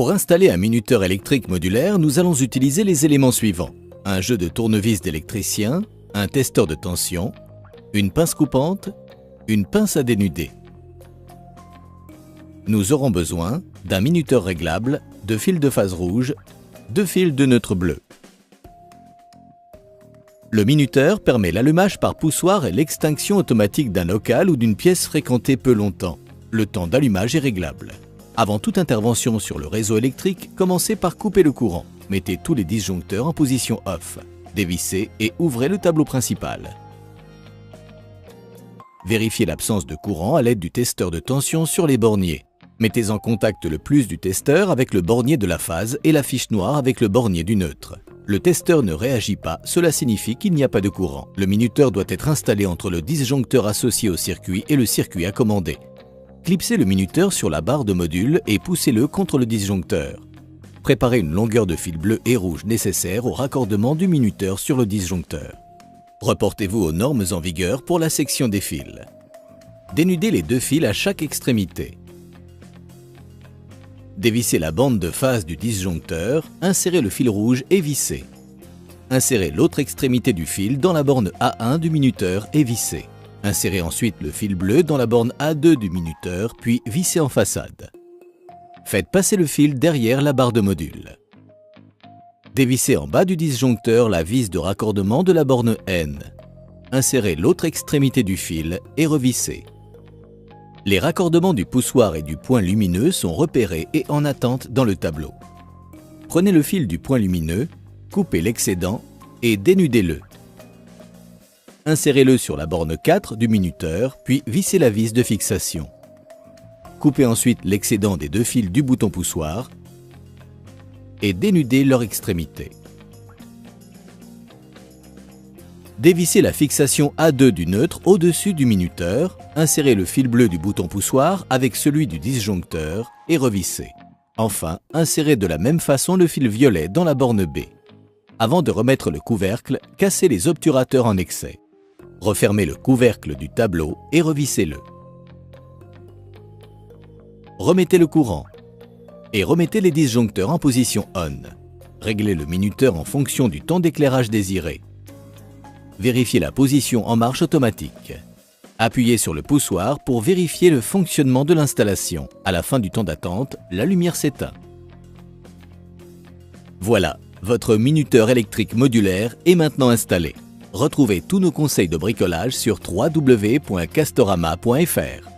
Pour installer un minuteur électrique modulaire, nous allons utiliser les éléments suivants. Un jeu de tournevis d'électricien, un testeur de tension, une pince coupante, une pince à dénuder. Nous aurons besoin d'un minuteur réglable, de fils de phase rouge, de fils de neutre bleu. Le minuteur permet l'allumage par poussoir et l'extinction automatique d'un local ou d'une pièce fréquentée peu longtemps. Le temps d'allumage est réglable. Avant toute intervention sur le réseau électrique, commencez par couper le courant. Mettez tous les disjoncteurs en position off. Dévissez et ouvrez le tableau principal. Vérifiez l'absence de courant à l'aide du testeur de tension sur les borniers. Mettez en contact le plus du testeur avec le bornier de la phase et la fiche noire avec le bornier du neutre. Le testeur ne réagit pas, cela signifie qu'il n'y a pas de courant. Le minuteur doit être installé entre le disjoncteur associé au circuit et le circuit à commander. Clipsez le minuteur sur la barre de module et poussez-le contre le disjoncteur. Préparez une longueur de fil bleu et rouge nécessaire au raccordement du minuteur sur le disjoncteur. Reportez-vous aux normes en vigueur pour la section des fils. Dénudez les deux fils à chaque extrémité. Dévissez la bande de phase du disjoncteur, insérez le fil rouge et vissez. Insérez l'autre extrémité du fil dans la borne A1 du minuteur et vissez. Insérez ensuite le fil bleu dans la borne A2 du minuteur, puis vissez en façade. Faites passer le fil derrière la barre de module. Dévissez en bas du disjoncteur la vis de raccordement de la borne N. Insérez l'autre extrémité du fil et revissez. Les raccordements du poussoir et du point lumineux sont repérés et en attente dans le tableau. Prenez le fil du point lumineux, coupez l'excédent et dénudez-le. Insérez-le sur la borne 4 du minuteur, puis vissez la vis de fixation. Coupez ensuite l'excédent des deux fils du bouton poussoir et dénudez leur extrémité. Dévissez la fixation A2 du neutre au-dessus du minuteur, insérez le fil bleu du bouton poussoir avec celui du disjoncteur et revissez. Enfin, insérez de la même façon le fil violet dans la borne B. Avant de remettre le couvercle, cassez les obturateurs en excès. Refermez le couvercle du tableau et revissez-le. Remettez le courant et remettez les disjoncteurs en position on. Réglez le minuteur en fonction du temps d'éclairage désiré. Vérifiez la position en marche automatique. Appuyez sur le poussoir pour vérifier le fonctionnement de l'installation. À la fin du temps d'attente, la lumière s'éteint. Voilà, votre minuteur électrique modulaire est maintenant installé. Retrouvez tous nos conseils de bricolage sur www.castorama.fr.